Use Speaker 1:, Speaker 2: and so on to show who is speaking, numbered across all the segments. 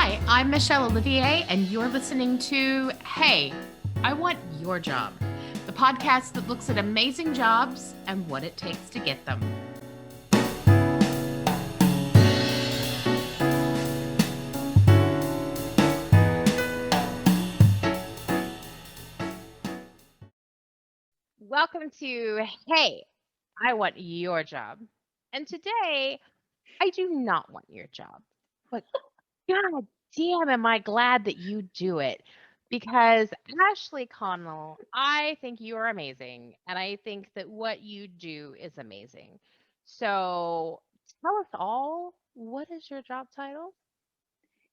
Speaker 1: Hi, I'm Michelle Olivier, and you're listening to Hey, I Want Your Job, the podcast that looks at amazing jobs and what it takes to get them. Welcome to Hey, I Want Your Job. And today, I do not want your job, but God damn, am I glad that you do it. Because Ashley Connell, I think you are amazing. And I think that what you do is amazing. So tell us all, what is your job title?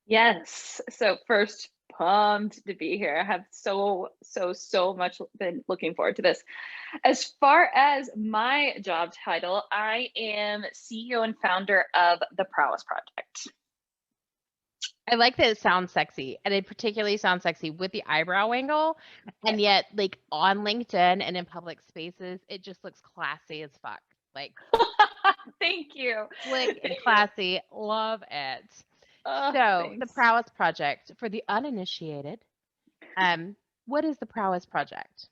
Speaker 2: Yes. So first, pumped to be here. I have so much been looking forward to this. As far as my job title, I am CEO and founder of the Prowess Project.
Speaker 1: I like that it sounds sexy, and it particularly sounds sexy with the eyebrow angle. And yet, like on LinkedIn and in public spaces, it just looks classy as fuck. Like
Speaker 2: Thank you.
Speaker 1: slick and classy. Love it. So, the
Speaker 2: Thanks.
Speaker 1: Prowess Project, for the uninitiated, what is the Prowess Project?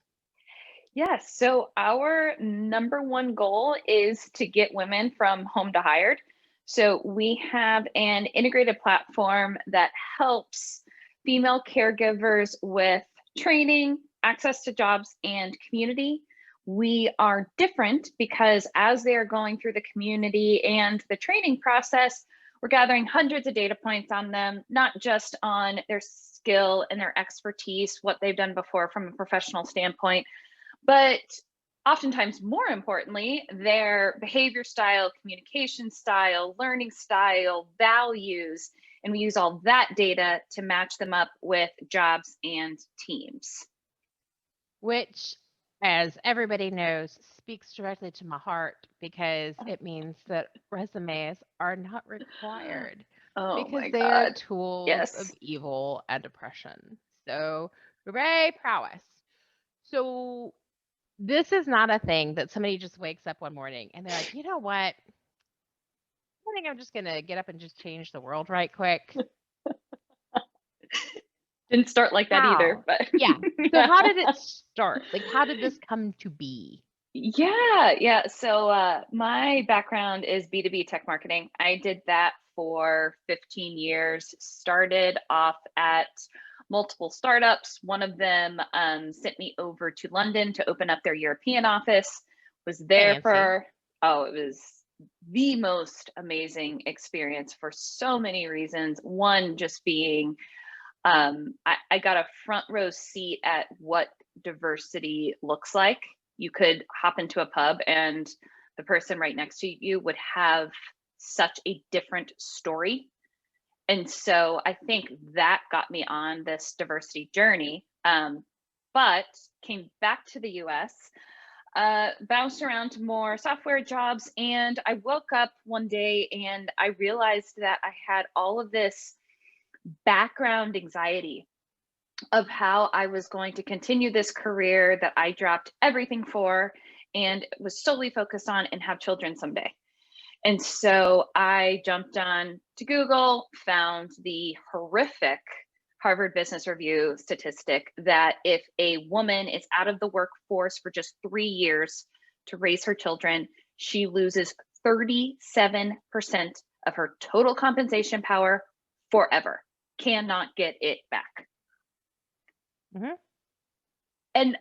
Speaker 2: Yes. So our number one goal is to get women from home to hired. So we have an integrated platform that helps female caregivers with training, access to jobs, and community. We are different because as they are going through the community and the training process, we're gathering hundreds of data points on them, not just on their skill and their expertise, what they've done before from a professional standpoint, but oftentimes more importantly, their behavior style, communication style, learning style, values, and we use all that data to match them up with jobs and teams.
Speaker 1: Which, as everybody knows, speaks directly to my heart because it means that resumes are not required
Speaker 2: Oh
Speaker 1: because
Speaker 2: my
Speaker 1: they are
Speaker 2: God.
Speaker 1: tools of
Speaker 2: Yes.
Speaker 1: evil and oppression. So, hooray, prowess. So, this is not a thing that somebody just wakes up one morning and they're like, you know what? I think I'm just going to get up and just change the world right quick.
Speaker 2: Didn't start like that either,
Speaker 1: How?
Speaker 2: but
Speaker 1: Yeah. So
Speaker 2: yeah.
Speaker 1: how did it start? Like, how did this come to be?
Speaker 2: Yeah. So my background is B2B tech marketing. I did that for 15 years, started off at multiple startups. One of them sent me over to London to open up their European office, was there
Speaker 1: Fancy.
Speaker 2: for, oh, it was the most amazing experience for so many reasons. One, just being, I got a front row seat at what diversity looks like. You could hop into a pub and the person right next to you would have such a different story. And so I think that got me on this diversity journey. But came back to the US, bounced around to more software jobs. And I woke up one day and I realized that I had all of this background anxiety of how I was going to continue this career that I dropped everything for and was solely focused on and have children someday. And so I jumped on to Google, found the horrific Harvard Business Review statistic that if a woman is out of the workforce for just 3 years to raise her children, she loses 37% of her total compensation power forever, cannot get it back.
Speaker 1: Mm-hmm.
Speaker 2: And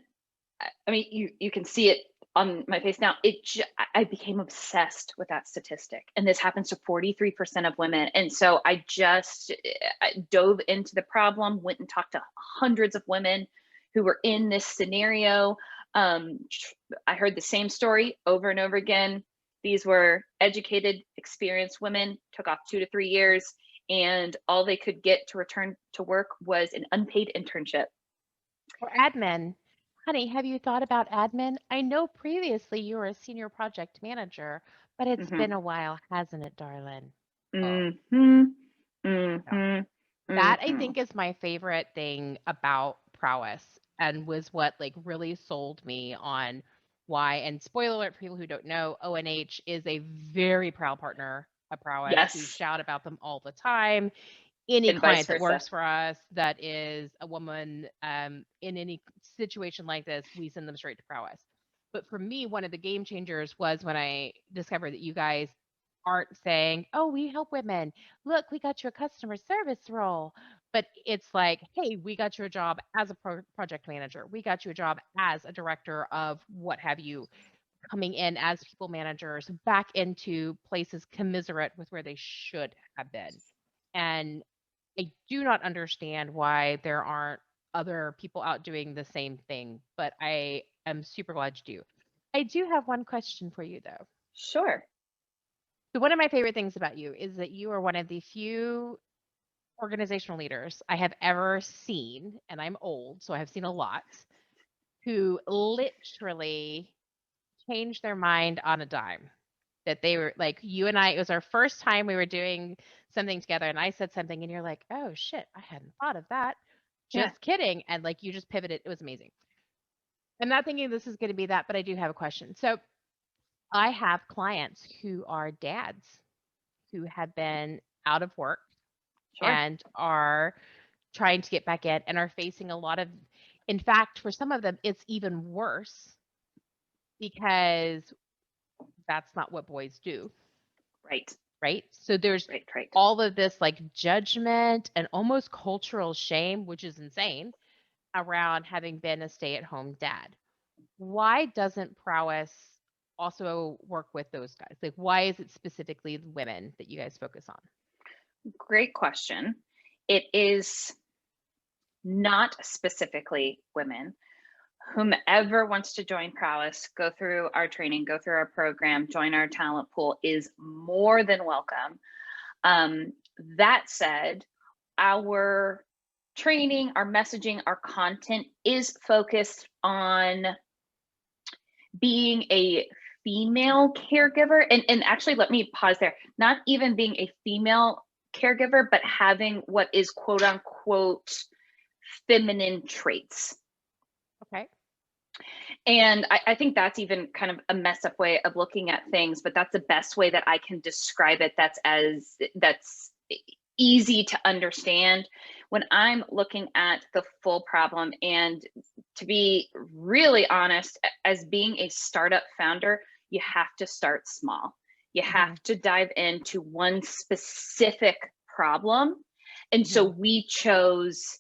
Speaker 2: I mean, you can see it on my face now. I became obsessed with that statistic, and this happens to 43% of women. And so I dove into the problem, went and talked to hundreds of women who were in this scenario. I heard the same story over and over again. These were educated, experienced women, took off 2 to 3 years, and all they could get to return to work was an unpaid internship.
Speaker 1: Or admin. Honey, have you thought about admin? I know previously you were a senior project manager, but it's
Speaker 2: Mm-hmm.
Speaker 1: been a while, hasn't it, darling? Oh,
Speaker 2: Mm-hmm.
Speaker 1: no.
Speaker 2: Mm-hmm.
Speaker 1: That I
Speaker 2: Mm-hmm.
Speaker 1: think is my favorite thing about Prowess and was what like really sold me on why. And spoiler alert for people who don't know, ONH is a very proud partner of Prowess. We
Speaker 2: Yes.
Speaker 1: shout about them all the time. any
Speaker 2: And vice
Speaker 1: client that
Speaker 2: versa.
Speaker 1: works for us that is a woman, in any situation like this, we send them straight to Prowess. But for me, one of the game changers was when I discovered that you guys aren't saying, "Oh, we help women. Look, we got you a customer service role." But it's like, "Hey, we got you a job as a project manager. We got you a job as a director of what have you, coming in as people managers back into places commiserate with where they should have been." And I do not understand why there aren't other people out doing the same thing, but I am super glad you do. I do have one question for you though.
Speaker 2: Sure.
Speaker 1: So one of my favorite things about you is that you are one of the few organizational leaders I have ever seen, and I'm old, so I have seen a lot, who literally changed their mind on a dime. That they were like, you and I, it was our first time we were doing something together, and I said something, and you're like, "Oh shit, I hadn't thought of that.
Speaker 2: Yeah.
Speaker 1: Just kidding." And like, you just pivoted. It was amazing. I'm not thinking this is going to be that, but I do have a question. So I have clients who are dads who have been out of work
Speaker 2: Sure.
Speaker 1: and are trying to get back in and are facing a lot of, in fact, for some of them, it's even worse because that's not what boys do.
Speaker 2: Right.
Speaker 1: Right? So there's
Speaker 2: Right. Right.
Speaker 1: all of this like judgment and almost cultural shame, which is insane, around having been a stay-at-home dad. Why doesn't Prowess also work with those guys? Like, why is it specifically women that you guys focus on?
Speaker 2: Great question. It is not specifically women. Whomever wants to join Prowess, go through our training, go through our program, join our talent pool is more than welcome. That said, our training, our messaging, our content is focused on being a female caregiver. And actually, let me pause there. Not even being a female caregiver, but having what is quote unquote feminine traits.
Speaker 1: Okay.
Speaker 2: And I think that's even kind of a mess up way of looking at things, but that's the best way that I can describe it. That's easy to understand when I'm looking at the full problem. And to be really honest, as being a startup founder, you have to start small. You have to dive into one specific problem. And so we chose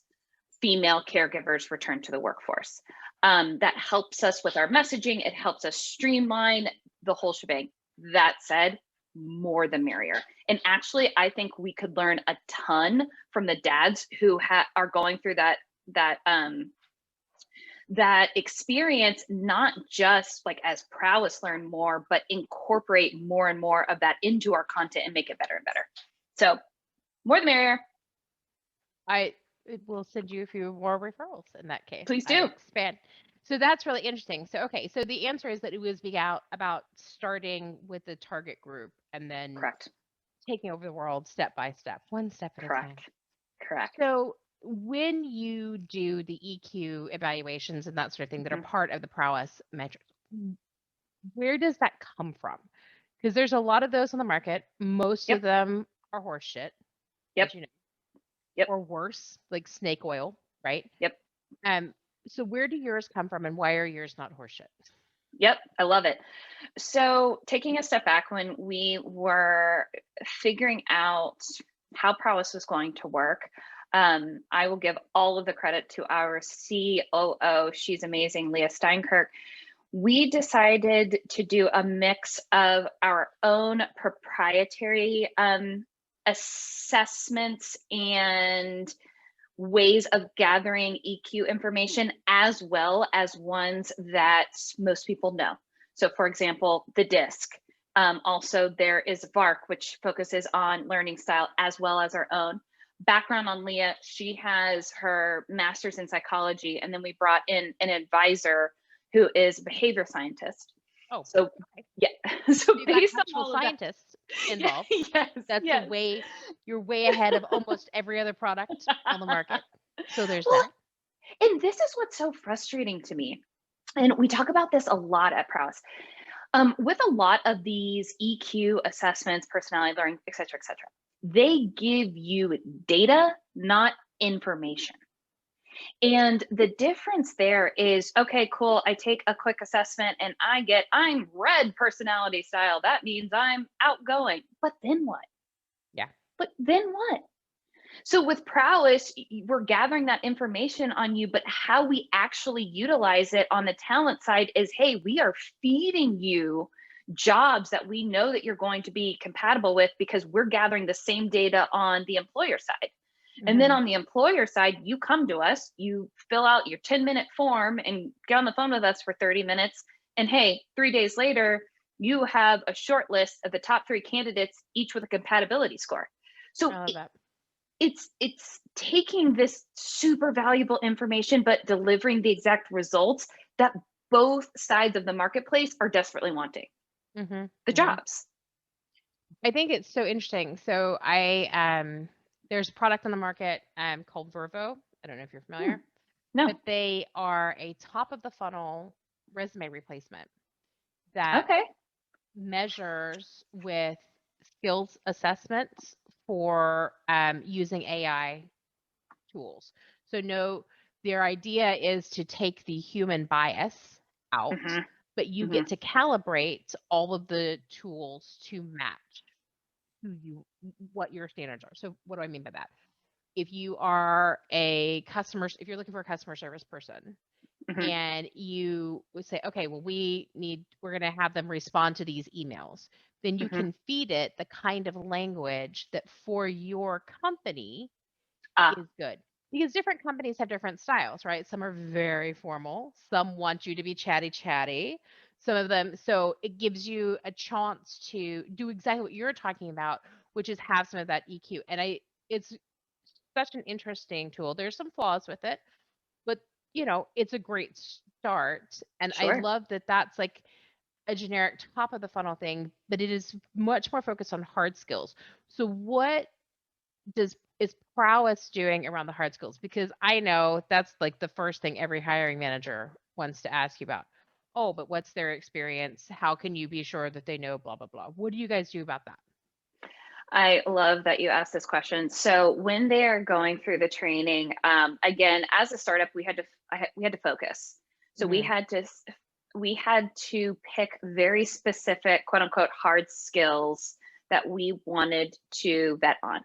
Speaker 2: female caregivers return to the workforce. That helps us with our messaging. It helps us streamline the whole shebang. That said, more the merrier. And actually, I think we could learn a ton from the dads who are going through that experience, not just like as Prowess learn more, but incorporate more and more of that into our content and make it better and better. So more the merrier.
Speaker 1: It will send you a few more referrals in that case.
Speaker 2: Please do.
Speaker 1: Expand. So that's really interesting. So, okay. So the answer is that it was about starting with the target group and then
Speaker 2: Correct.
Speaker 1: taking over the world step by step, one step at a time.
Speaker 2: Correct.
Speaker 1: So when you do the EQ evaluations and that sort of thing that are part of the Prowess metrics, where does that come from? Because there's a lot of those on the market. Most of them are horseshit.
Speaker 2: Yep.
Speaker 1: You know,
Speaker 2: Yep.
Speaker 1: or worse, like snake oil, right?
Speaker 2: Yep.
Speaker 1: So where do yours come from and why are yours not horseshit?
Speaker 2: Yep, I love it. So taking a step back, when we were figuring out how Prowess was going to work, I will give all of the credit to our COO. She's amazing, Leah Steinkirk. We decided to do a mix of our own proprietary assessments and ways of gathering EQ information, as well as ones that most people know. So for example, the DISC. Also, there is VARC, which focuses on learning style, as well as our own. Background on Leah, she has her master's in psychology, and then we brought in an advisor who is a behavior scientist.
Speaker 1: Oh,
Speaker 2: so
Speaker 1: okay.
Speaker 2: Yeah. So
Speaker 1: based on all scientists involved.
Speaker 2: Yes,
Speaker 1: that's
Speaker 2: yes.
Speaker 1: You're way ahead of almost every other product on the market. So there's that.
Speaker 2: And this is what's so frustrating to me. And we talk about this a lot at Prowess. With a lot of these EQ assessments, personality learning, et cetera, They give you data, not information. And the difference there is, okay, cool. I take a quick assessment and I'm red personality style. That means I'm outgoing. But then what?
Speaker 1: Yeah.
Speaker 2: But then what? So with Prowess, we're gathering that information on you, but how we actually utilize it on the talent side is, hey, we are feeding you jobs that we know that you're going to be compatible with because we're gathering the same data on the employer side. And then on the employer side, you come to us, you fill out your 10-minute form and get on the phone with us for 30 minutes. And hey, 3 days later, you have a short list of the top 3 candidates, each with a compatibility score. So
Speaker 1: I love that.
Speaker 2: it's taking this super valuable information, but delivering the exact results that both sides of the marketplace are desperately wanting. The jobs.
Speaker 1: I think it's so interesting. So there's a product on the market called Vervo. I don't know if you're familiar,
Speaker 2: No.
Speaker 1: but they are a top of the funnel resume replacement that
Speaker 2: Okay.
Speaker 1: measures with skills assessments for using AI tools. So their idea is to take the human bias out, but you get to calibrate all of the tools to match what your standards are. So what do I mean by that? If you are if you're looking for a customer service person and you would say, okay, well, we're going to have them respond to these emails, then you can feed it the kind of language that for your company is good. Because different companies have different styles, right? Some are very formal. Some want you to be chatty. Some of them, so it gives you a chance to do exactly what you're talking about, which is have some of that EQ. And it's such an interesting tool. There's some flaws with it, but it's a great start. And I
Speaker 2: Sure.
Speaker 1: love that that's like a generic top of the funnel thing, but it is much more focused on hard skills. So what is Prowess doing around the hard skills? Because I know that's like the first thing every hiring manager wants to ask you about. Oh, but what's their experience? How can you be sure that they know blah, blah, blah? What do you guys do about that?
Speaker 2: I love that you asked this question. So when they are going through the training, again, as a startup, we had to focus. So we had to pick very specific, quote unquote, hard skills that we wanted to vet on.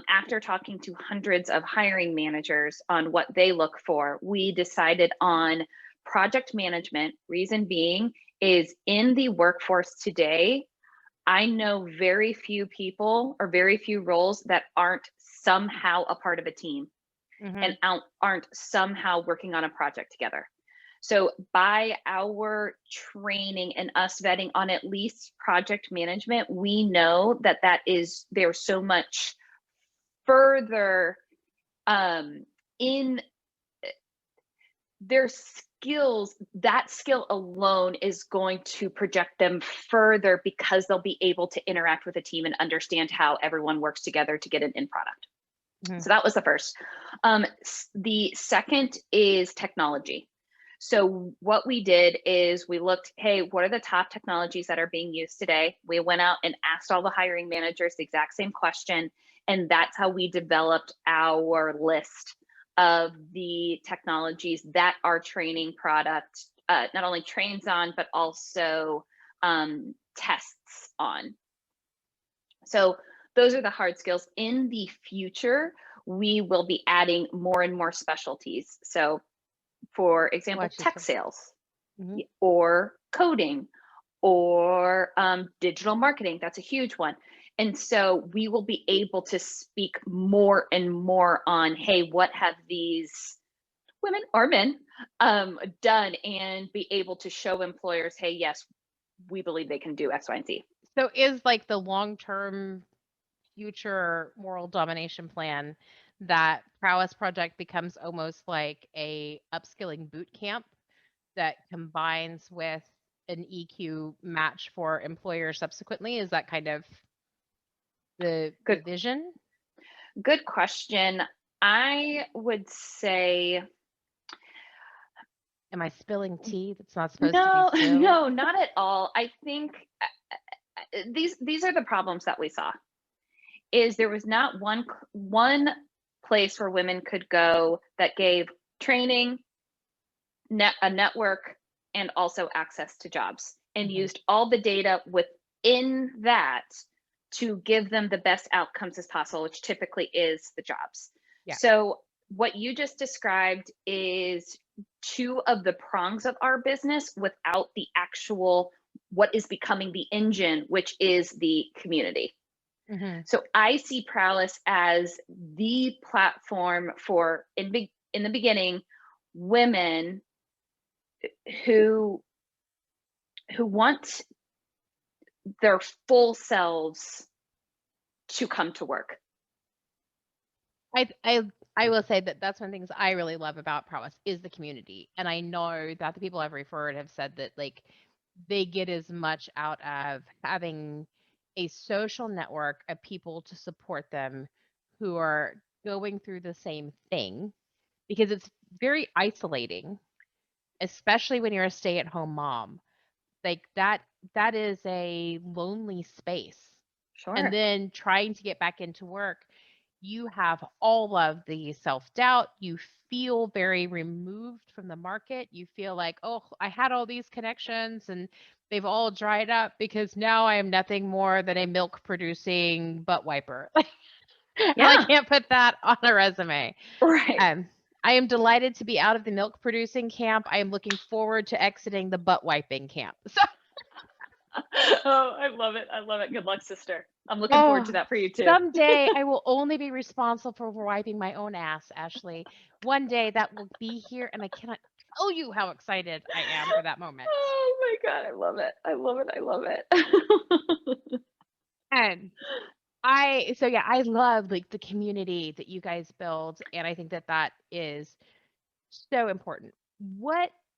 Speaker 2: After talking to hundreds of hiring managers on what they look for, we decided on project management. Reason being is in the workforce today, I know very few people or very few roles that aren't somehow a part of a team and aren't somehow working on a project together. So by our training and us vetting on at least project management, we know that there's so much further in their skills. That skill alone is going to project them further because they'll be able to interact with a team and understand how everyone works together to get an end product. So that was the first. The second is technology. So what we did is we looked, hey, what are the top technologies that are being used today? We went out and asked all the hiring managers the exact same question. And that's how we developed our list of the technologies that our training product not only trains on, but also tests on. So those are the hard skills. In the future, we will be adding more and more specialties. So for example, tech sales or coding or digital marketing. That's a huge one. And so we will be able to speak more and more on, hey, what have these women or men done, and be able to show employers, hey, yes, we believe they can do X, Y, and Z.
Speaker 1: So is like the long-term future moral domination plan that Prowess Project becomes almost like a upskilling boot camp that combines with an EQ match for employers subsequently? Is that kind of the vision?
Speaker 2: Good question. I would say,
Speaker 1: am I spilling tea that's not supposed to be spilled?
Speaker 2: No, not at all. I think these are the problems that we saw is there was not one place where women could go that gave training, a network, and also access to jobs, and used all the data within that to give them the best outcomes as possible, which typically is the jobs.
Speaker 1: Yeah.
Speaker 2: So what you just described is two of the prongs of our business without the actual what is becoming the engine, which is the community. So I see Prowess as the platform for, in the beginning, women who want their full selves to come to work.
Speaker 1: I will say that that's one of the things I really love about Prowess is the community. And I know that the people I've referred have said that like they get as much out of having a social network of people to support them who are going through the same thing, because it's very isolating, especially when you're a stay-at-home mom. Like that is a lonely space.
Speaker 2: Sure.
Speaker 1: And then trying to get back into work, you have all of the self-doubt. You feel very removed from the market. You feel like, oh, I had all these connections and they've all dried up because now I am nothing more than a milk producing butt wiper. And I can't put that on a resume.
Speaker 2: Right.
Speaker 1: I am delighted to be out of the milk producing camp. I am looking forward to exiting the butt wiping camp. So
Speaker 2: Oh, I love it. I love it. Good luck, sister. I'm looking forward to that for you too.
Speaker 1: someday I will only be responsible for wiping my own ass, Ashley. One day that will be here, and I cannot tell you how excited I am for that moment.
Speaker 2: Oh my God, I love it. I love it. I love it.
Speaker 1: And I love like the community that you guys build, and I think that that is so important.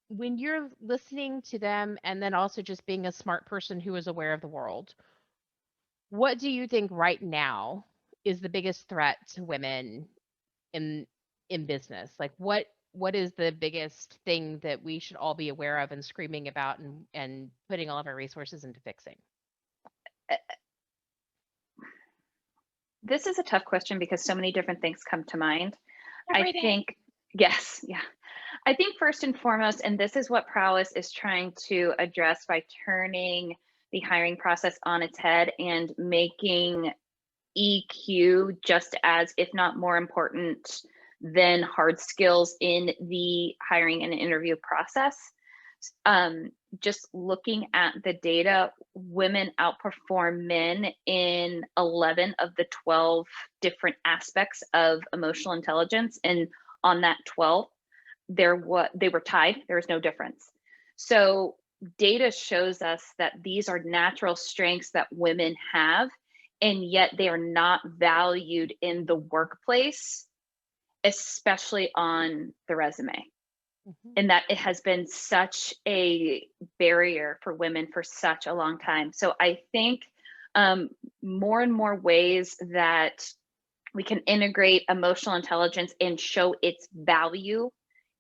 Speaker 1: When you're listening to them and then also just being a smart person who is aware of the world, what do you think right now is the biggest threat to women in business? Like what is the biggest thing that we should all be aware of and screaming about and putting all of our resources into fixing?
Speaker 2: This is a tough question because so many different things come to mind.
Speaker 1: Every day.
Speaker 2: Yes, yeah. I think first and foremost, and this is what Prowess is trying to address by turning the hiring process on its head and making EQ just as, if not more important than hard skills in the hiring and interview process. Just looking at the data, women outperform men in 11 of the 12 different aspects of emotional intelligence. And on that 12, they were tied. There was no difference. So data shows us that these are natural strengths that women have, and yet they are not valued in the workplace, especially on the resume. And that it has been such a barrier for women for such a long time. So I think more and more ways that we can integrate emotional intelligence and show its value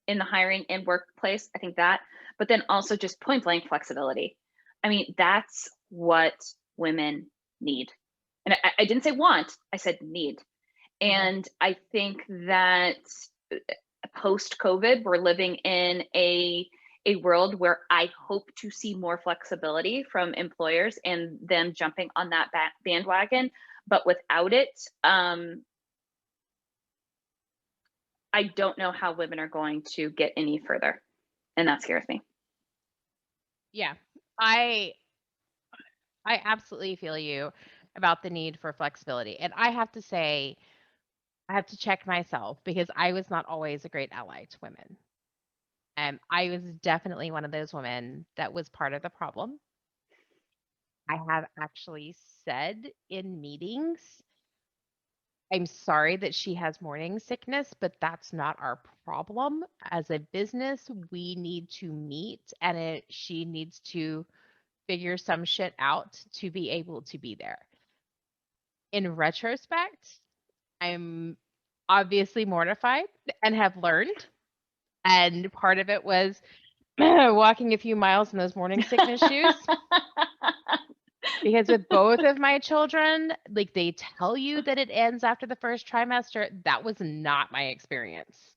Speaker 2: in the hiring and workplace. I think that, but then also just point blank flexibility. I mean, that's what women need. And I didn't say want, I said need. And I think that post-COVID, we're living in a world where I hope to see more flexibility from employers and them jumping on that bandwagon. But without it, I don't know how women are going to get any further. And that scares me.
Speaker 1: Yeah. I absolutely feel you about the need for flexibility. And I have to say, I have to check myself because I was not always a great ally to women. I was definitely one of those women that was part of the problem. I have actually said in meetings, I'm sorry that she has morning sickness, but that's not our problem. As a business, we need to meet, and she needs to figure some shit out to be able to be there. In retrospect, I'm obviously mortified and have learned. And part of it was walking a few miles in those morning sickness shoes. Because with both of my children, like they tell you that it ends after the first trimester. That was not my experience.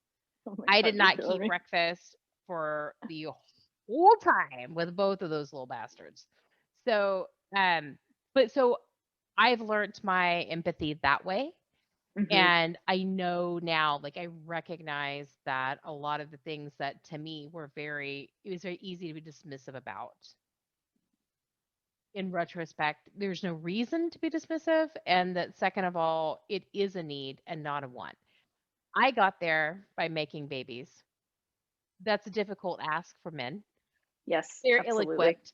Speaker 2: Oh my
Speaker 1: I
Speaker 2: God,
Speaker 1: did
Speaker 2: you're
Speaker 1: not
Speaker 2: killing
Speaker 1: keep
Speaker 2: me.
Speaker 1: breakfast for the whole time with both of those little bastards. So, but so I've learned my empathy that way.
Speaker 2: Hmm.
Speaker 1: And I know now, like I recognize that a lot of the things that to me were it was very easy to be dismissive about. In retrospect, there's no reason to be dismissive. And that second of all, it is a need and not a want. I got there by making babies. That's a difficult ask for men.
Speaker 2: Yes,
Speaker 1: They're
Speaker 2: absolutely.
Speaker 1: ill-equipped.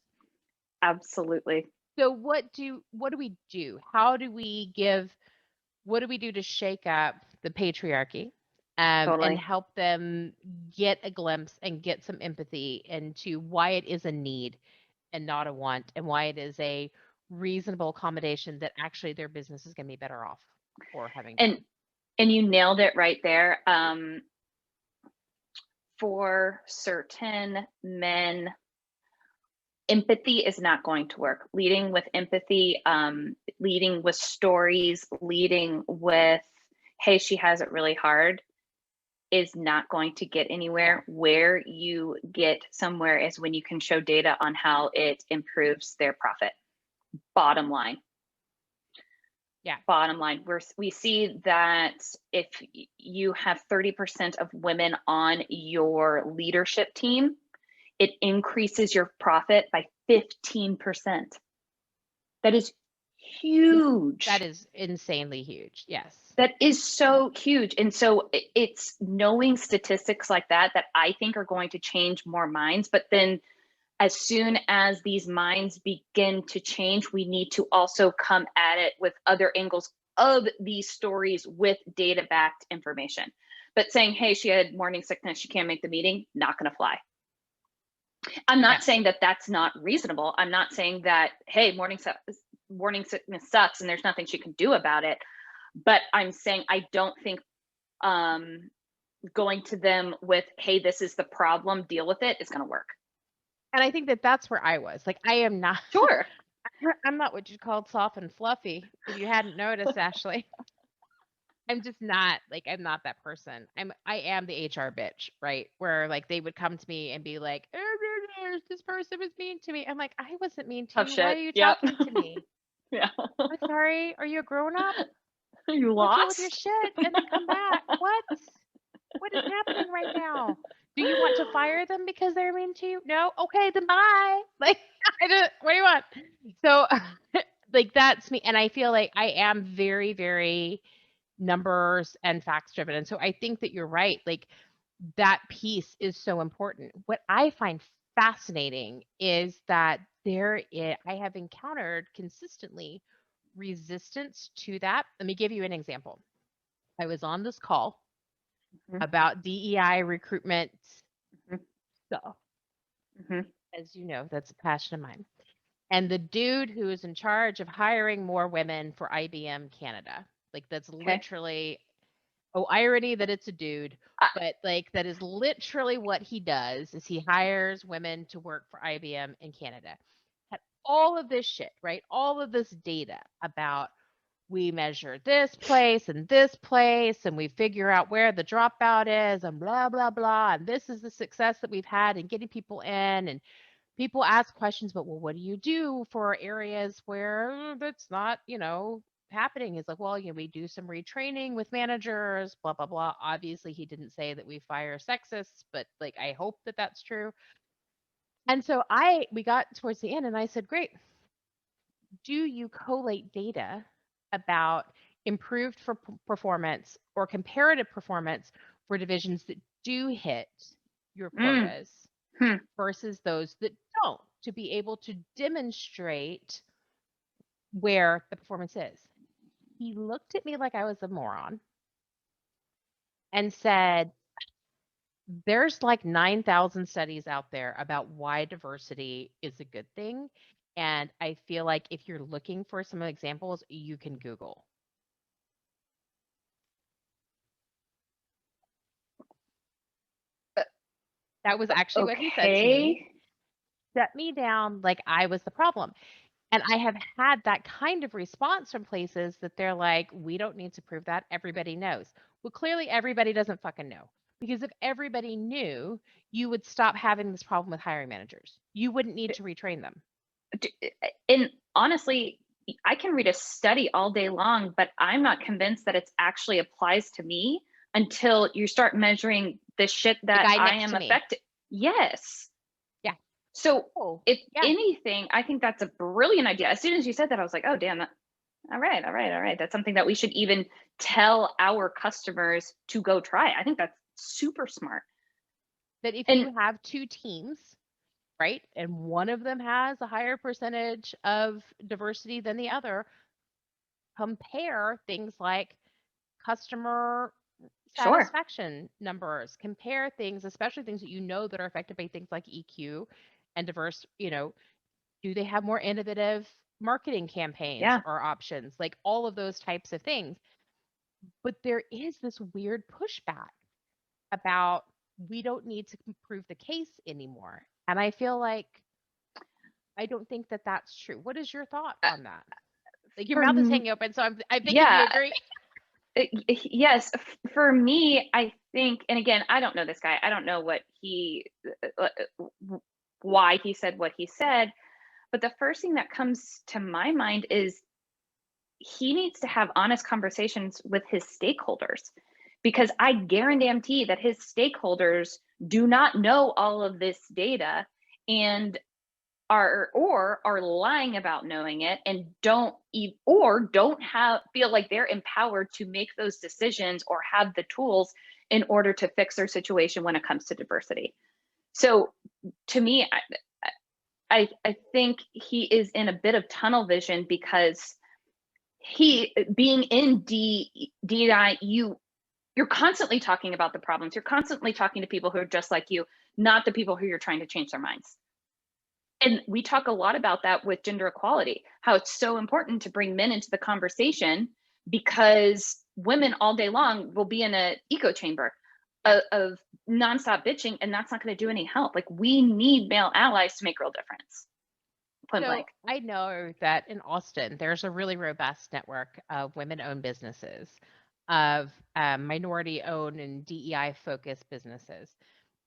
Speaker 2: Absolutely.
Speaker 1: So what do we do? What do we do to shake up the patriarchy, and
Speaker 2: Totally.
Speaker 1: help them get a glimpse and get some empathy into why it is a need and not a want, and why it is a reasonable accommodation that actually their business is going to be better off for having
Speaker 2: And
Speaker 1: done.
Speaker 2: you nailed it right there. For certain men, empathy is not going to work. Leading with empathy, leading with stories, leading with, hey, she has it really hard, is not going to get
Speaker 1: Yeah.
Speaker 2: anywhere. Where you get somewhere is when you can show data on how it improves their profit. Bottom line.
Speaker 1: Yeah.
Speaker 2: Bottom line, we see that if you have 30% of women on your leadership team, it increases your profit by 15%. That is
Speaker 1: That
Speaker 2: huge.
Speaker 1: is insanely huge. Yes.
Speaker 2: That is so huge. And so it's knowing statistics like that I think are going to change more minds. But then as soon as these minds begin to change, we need to also come at it with other angles of these stories with data backed information. But saying, hey, she had morning sickness, she can't make the meeting, not going to fly. I'm not
Speaker 1: Yes.
Speaker 2: saying that that's not reasonable. I'm not saying that, hey, morning sickness sucks and there's nothing she can do about it. But I'm saying I don't think going to them with, hey, this is the problem, deal with it, is going to work.
Speaker 1: And I think that that's where I was. Like, I am not
Speaker 2: Sure.
Speaker 1: I'm not what you called soft and fluffy, if you hadn't noticed, Ashley. I'm just not like, I'm not that person. I am the HR bitch, right? Where like they would come to me and be like, this person was mean to me. I'm like, I wasn't mean to
Speaker 2: Tough
Speaker 1: you. Why are
Speaker 2: shit.
Speaker 1: you
Speaker 2: Yep.
Speaker 1: talking to me?
Speaker 2: Yeah.
Speaker 1: I'm sorry. Are you a grown up?
Speaker 2: You
Speaker 1: Go deal with your
Speaker 2: lost?
Speaker 1: shit and then come back. What? What is happening right now? Do you want to fire them because they're mean to you? No? Okay, then bye. Like, what do you want? So, like, that's me. And I feel like I am very, very numbers and facts driven. And so I think that you're right. Like, that piece is so important. What I find fascinating is that I have encountered consistently resistance to that. Let me give you an example. I was on this call
Speaker 2: Mhm,
Speaker 1: about DEI recruitment
Speaker 2: mhm,
Speaker 1: stuff.
Speaker 2: mhm.
Speaker 1: As you know, that's a passion of mine. And the dude who is in charge of hiring more women for IBM Canada, like that's
Speaker 2: Okay.
Speaker 1: literally, oh, irony that it's a dude,
Speaker 2: Uh,
Speaker 1: but like that is literally what he does is he hires women to work for IBM in Canada. Had all of this shit, right? All of this data about we measure this place and we figure out where the dropout is and blah blah blah, and this is the success that we've had in getting people in. And people ask questions, but well, what do you do for areas where that's not, happening? Is like, well, we do some retraining with managers, blah blah blah. Obviously he didn't say that we fire sexists, but like I hope that that's true. And so we got towards the end and I said, great, do you collate data about improved performance or comparative performance for divisions that do hit your
Speaker 2: mm,
Speaker 1: quotas
Speaker 2: hmm.
Speaker 1: versus those that don't, to be able to demonstrate where the performance is? He looked at me like I was a moron and said, there's like 9,000 studies out there about why diversity is a good thing. And I feel like if you're looking for some examples, you can Google. That was actually what he said to me.
Speaker 2: Okay.
Speaker 1: Set me down like I was the problem. And I have had that kind of response from places that they're like, we don't need to prove that. Everybody knows. Well, clearly everybody doesn't fucking know. Because if everybody knew, you would stop having this problem with hiring managers. You wouldn't need to retrain them.
Speaker 2: And honestly, I can read a study all day long, but I'm not convinced that it actually applies to me until you start measuring the shit
Speaker 1: The
Speaker 2: that
Speaker 1: guy
Speaker 2: I
Speaker 1: next
Speaker 2: am
Speaker 1: to me.
Speaker 2: affected. Yes.
Speaker 1: Yeah.
Speaker 2: So
Speaker 1: Oh,
Speaker 2: if
Speaker 1: yeah.
Speaker 2: anything, I think that's a brilliant idea. As soon as you said that, I was like, oh, damn, all right. That's something that we should even tell our customers to go try. I think that's super smart.
Speaker 1: That if
Speaker 2: And
Speaker 1: you have two teams, right, and one of them has a higher percentage of diversity than the other, compare things like customer
Speaker 2: sure.
Speaker 1: satisfaction numbers, compare things, especially things that you know that are affected by things like EQ and diverse, do they have more innovative marketing campaigns
Speaker 2: Yeah.
Speaker 1: or options, like all of those types of things. But there is this weird pushback about we don't need to prove the case anymore. And I feel like I don't think that that's true. What is your thought on that? Like your
Speaker 2: For
Speaker 1: mouth is hanging open, so I'm thinking you
Speaker 2: yeah,
Speaker 1: agree.
Speaker 2: yes, for me, I think, and again, I don't know this guy. I don't know what why he said what he said. But the first thing that comes to my mind is he needs to have honest conversations with his stakeholders, because I guarantee that his stakeholders do not know all of this data and are lying about knowing it, and don't have feel like they're empowered to make those decisions or have the tools in order to fix their situation when it comes to diversity. So to me, I think he is in a bit of tunnel vision, because he being in DI, you're constantly talking about the problems. You're constantly talking to people who are just like you, not the people who you're trying to change their minds. And we talk a lot about that with gender equality, how it's so important to bring men into the conversation, because women all day long will be in an echo chamber of nonstop bitching, and that's not going to do any help. Like, we need male allies to make real difference. Point
Speaker 1: So
Speaker 2: blank.
Speaker 1: I know that in Austin, there's a really robust network of women-owned businesses, of minority-owned and DEI-focused businesses.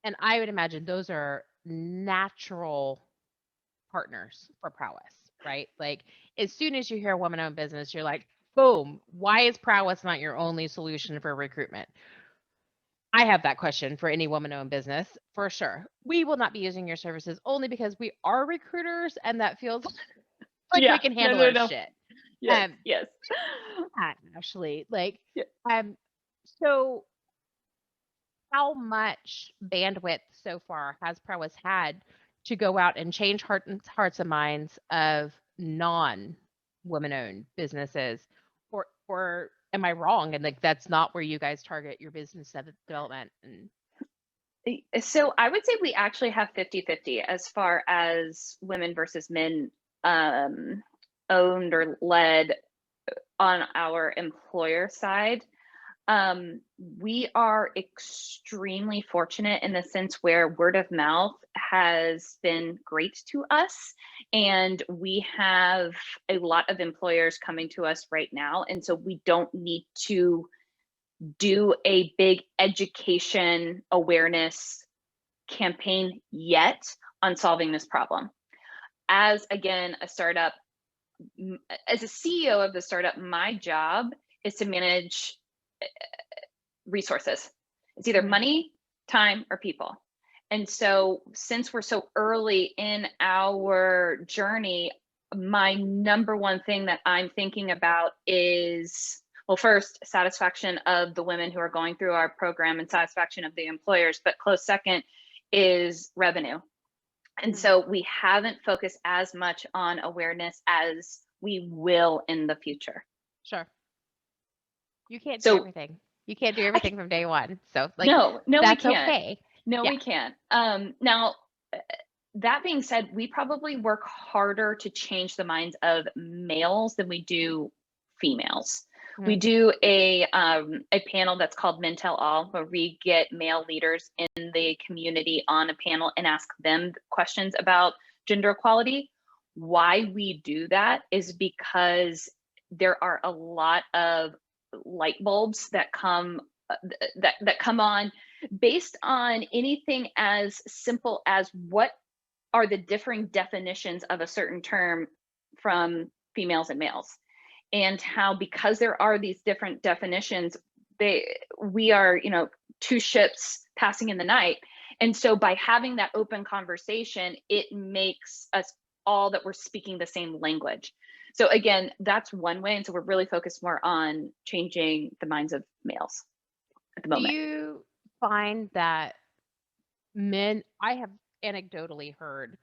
Speaker 1: And I would imagine those are natural partners for Prowess, right? Like as soon as you hear a woman-owned business, you're like, boom, why is Prowess not your only solution for recruitment? I have that question for any woman-owned business for sure. We will not be using your services only because we are recruiters, and that feels like we
Speaker 2: Yeah.
Speaker 1: can
Speaker 2: No,
Speaker 1: handle
Speaker 2: no,
Speaker 1: our
Speaker 2: no.
Speaker 1: shit.
Speaker 2: Yes.
Speaker 1: Um,
Speaker 2: Yes.
Speaker 1: Actually, like,
Speaker 2: Yeah.
Speaker 1: so how much bandwidth so far has Prowess had to go out and change hearts and minds of non-women-owned businesses, or am I wrong? And like that's not where you guys target your business development. And
Speaker 2: So I would say we actually have 50-50 as far as women versus men owned or led on our employer side. We are extremely fortunate in the sense where word of mouth has been great to us, and we have a lot of employers coming to us right now. And so we don't need to do a big education awareness campaign yet on solving this problem. As again, a startup, as a CEO of the startup, my job is to manage resources. It's either money, time, or people. And so, since we're so early in our journey, my number one thing that I'm thinking about is, well, first, satisfaction of the women who are going through our program and satisfaction of the employers, but close second is revenue. And so we haven't focused as much on awareness as we will in the future.
Speaker 1: sure, you can't do
Speaker 2: So
Speaker 1: everything. You can't do
Speaker 2: I
Speaker 1: everything from day one. So like
Speaker 2: no, we
Speaker 1: that's
Speaker 2: can't.
Speaker 1: okay.
Speaker 2: No,
Speaker 1: Yeah.
Speaker 2: we can't. Now, that being said, we probably work harder to change the minds of males than we do females. We do a panel that's called Men Tell All, where we get male leaders in the community on a panel and ask them questions about gender equality. why we do that is because there are a lot of light bulbs that come that come on based on anything as simple as what are the differing definitions of a certain term from females and males, and how because there are these different definitions, we are, you know, two ships passing in the night. And so by having that open conversation, it makes us all that we're speaking the same language. So again, that's one way. And so we're really focused more on changing the minds of males at the
Speaker 1: Do
Speaker 2: moment.
Speaker 1: you find that I have anecdotally heard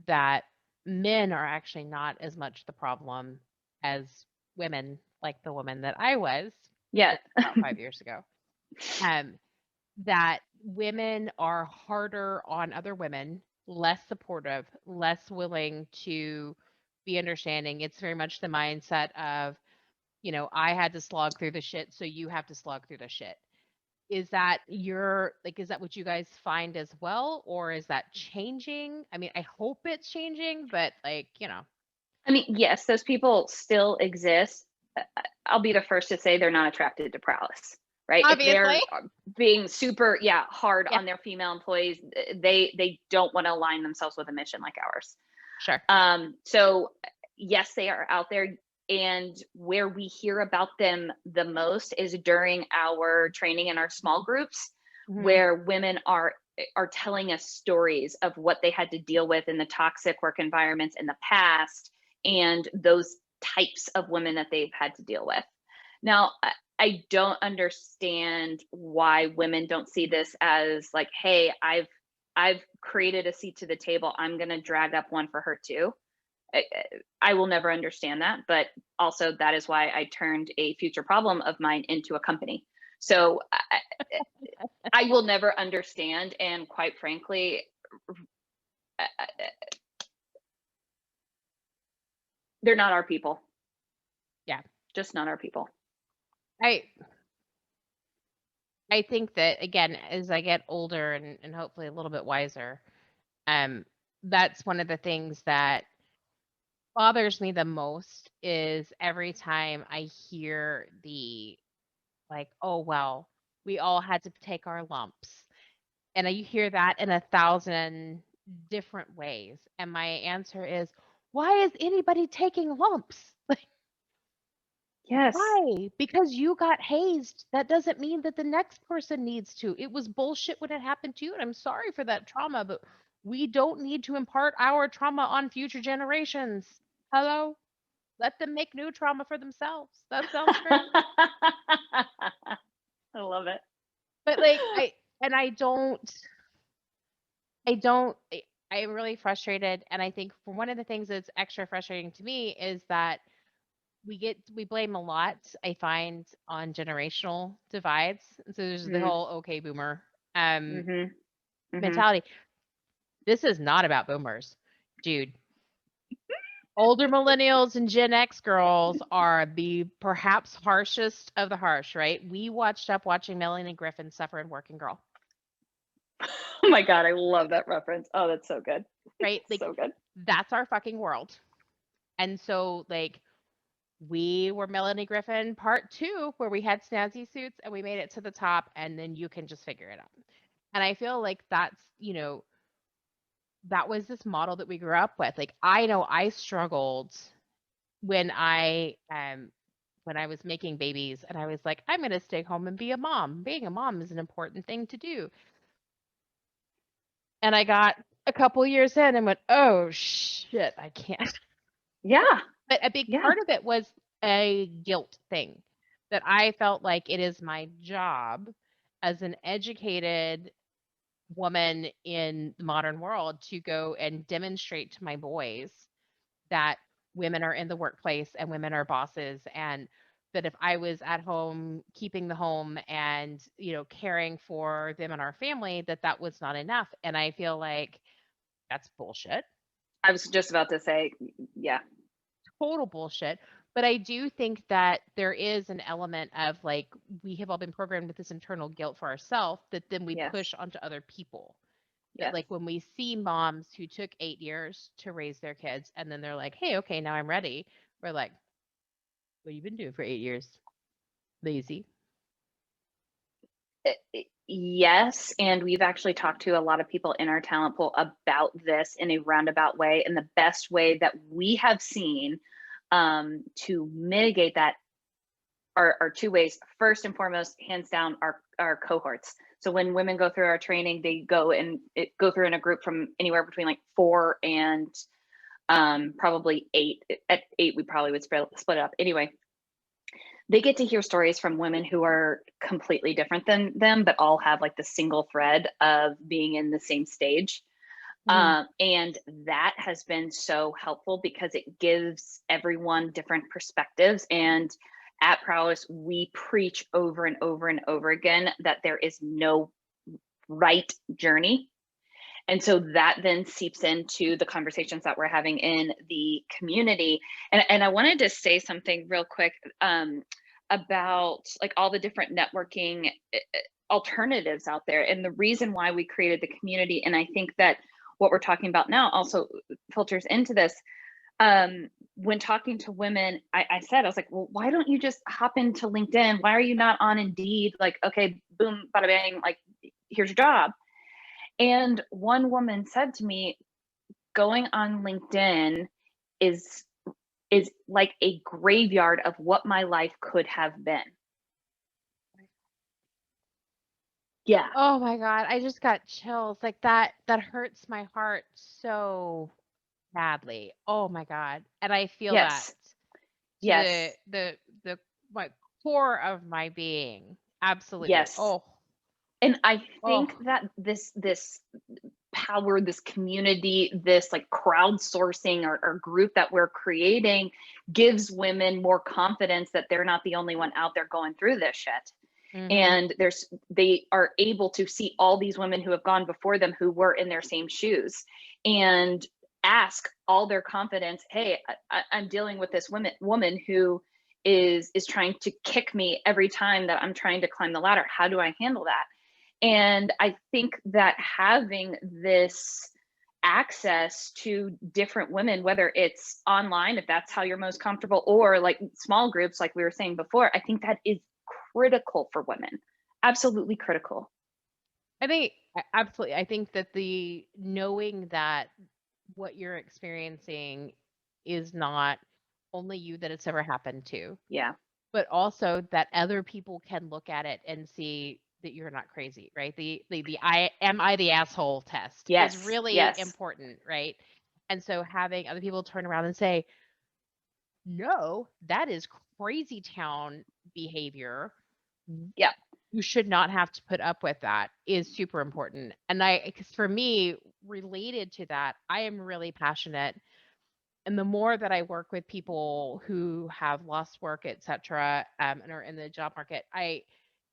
Speaker 1: that men are actually not as much the problem as women, like the woman that I was
Speaker 2: Yeah.
Speaker 1: about 5 years ago. Um, that women are harder on other women, less supportive, less willing to be understanding. It's very much the mindset of, you know, I had to slog through the shit, so you have to slog through the shit. Is that is that what you guys find as well, or is that changing? I mean, I hope it's changing, but like, you know.
Speaker 2: I mean, yes, those people still exist. I'll be the first to say they're not attracted to prowess, right? If
Speaker 1: Obviously.
Speaker 2: they're being super, hard
Speaker 1: Yeah,
Speaker 2: on their female employees, they don't want to align themselves with a mission like ours.
Speaker 1: sure.
Speaker 2: So yes, they are out there. And where we hear about them the most is during our training in our small groups,
Speaker 1: Mhm.
Speaker 2: where women are telling us stories of what they had to deal with in the toxic work environments in the past, and those types of women that they've had to deal with. Now, I don't understand why women don't see this as like, hey, I've created a seat to the table. I'm going to drag up one for her too. I will never understand that, but also that is why I turned a future problem of mine into a company. So I will never understand, and quite frankly, they're not our people.
Speaker 1: Yeah.
Speaker 2: Just not our people.
Speaker 1: I I think that again, as I get older and hopefully a little bit wiser, um, that's one of the things that bothers me the most is every time I hear the like, oh well, we all had to take our lumps. And you hear that in 1,000 different ways. And my answer is, why is anybody taking lumps?
Speaker 2: Yes.
Speaker 1: Why? Because you got hazed. That doesn't mean that the next person needs to. It was bullshit when it happened to you, and I'm sorry for that trauma, but we don't need to impart our trauma on future generations. Hello? Let them make new trauma for themselves. That sounds great.
Speaker 2: I love it.
Speaker 1: But like I am really frustrated, and I think for one of the things that's extra frustrating to me is that we blame a lot, I find, on generational divides. And so there's the
Speaker 2: Mm,
Speaker 1: whole okay boomer um
Speaker 2: mhm, mhm.
Speaker 1: mentality. This is not about boomers, dude. Older millennials and Gen X girls are the perhaps harshest of the harsh, right? We watched up watching Melanie Griffin suffer in Working Girl,
Speaker 2: Oh my god, I love that reference. Oh, that's so good.
Speaker 1: right? Like
Speaker 2: So good.
Speaker 1: that's our fucking world. And so like we were Melanie Griffin part 2 where we had snazzy suits and we made it to the top and then you can just figure it out. And I feel like that's, you know, that was this model that we grew up with. Like I know I struggled when I was making babies and I was like, I'm going to stay home and be a mom. Being a mom is an important thing to do. And I got a couple years in and went, "Oh shit, I can't."
Speaker 2: Yeah,
Speaker 1: But a big
Speaker 2: yeah.
Speaker 1: part of it was a guilt thing that I felt like it is my job as an educated woman in the modern world to go and demonstrate to my boys that women are in the workplace and women are bosses, and that if I was at home keeping the home and, you know, caring for them and our family, that that was not enough. And I feel like that's bullshit.
Speaker 2: I was just about to say, yeah,
Speaker 1: Total bullshit. But I do think that there is an element of like we have all been programmed with this internal guilt for ourselves that then we
Speaker 2: yes.
Speaker 1: push onto other people.
Speaker 2: Yes.
Speaker 1: Like when we see moms who took 8 years to raise their kids and then they're like, hey, okay, now I'm ready. We're like, what have you been doing for 8 years? Lazy.
Speaker 2: Yes, and we've actually talked to a lot of people in our talent pool about this in a roundabout way. And the best way that we have seen to mitigate that are two ways. First and foremost, hands down, our cohorts. So when women go through our training, they go through in a group from anywhere between like 4 and probably 8. At 8, we probably would split it up. Anyway, they get to hear stories from women who are completely different than them, but all have like the single thread of being in the same stage. And that has been so helpful because it gives everyone different perspectives. And at Prowess, we preach over and over and over again that there is no right journey. And so that then seeps into the conversations that we're having in the community. And I wanted to say something real quick about like all the different networking alternatives out there and the reason why we created the community. And I think that what we're talking about now also filters into this. When talking to women, I said, I was like, well, why don't you just hop into LinkedIn? Why are you not on Indeed? Like, okay, boom, bada bang, like, here's your job. And one woman said to me, going on LinkedIn is like a graveyard of what my life could have been. Yeah.
Speaker 1: Oh my God, I just got chills. Like that hurts my heart so badly. Oh my God. And I feel that
Speaker 2: Yes.
Speaker 1: to
Speaker 2: Yes.
Speaker 1: the my core of my being. Absolutely.
Speaker 2: Yes.
Speaker 1: Oh,
Speaker 2: And I think
Speaker 1: oh.
Speaker 2: that this power, this community, this like crowdsourcing or group that we're creating gives women more confidence that they're not the only one out there going through this shit.
Speaker 1: Mhm.
Speaker 2: And they are able to see all these women who have gone before them who were in their same shoes and ask all their confidence, hey, I'm dealing with this woman who is trying to kick me every time that I'm trying to climb the ladder. How do I handle that? And I think that having this access to different women, whether it's online, if that's how you're most comfortable, or like small groups, like we were saying before, I think that is critical for women. Absolutely critical.
Speaker 1: I think absolutely. I think that the knowing that what you're experiencing is not only you that it's ever happened to,
Speaker 2: Yeah.
Speaker 1: but also that other people can look at it and see that you're not crazy, right? The I the asshole test is
Speaker 2: Yes.
Speaker 1: really
Speaker 2: Yes.
Speaker 1: important, right? And so having other people turn around and say, "No, that is crazy town behavior.
Speaker 2: Yep.
Speaker 1: You should not have to put up with that," is super important. And cuz for me, related to that, I am really passionate, and the more that I work with people who have lost work, et cetera, and are in the job market, I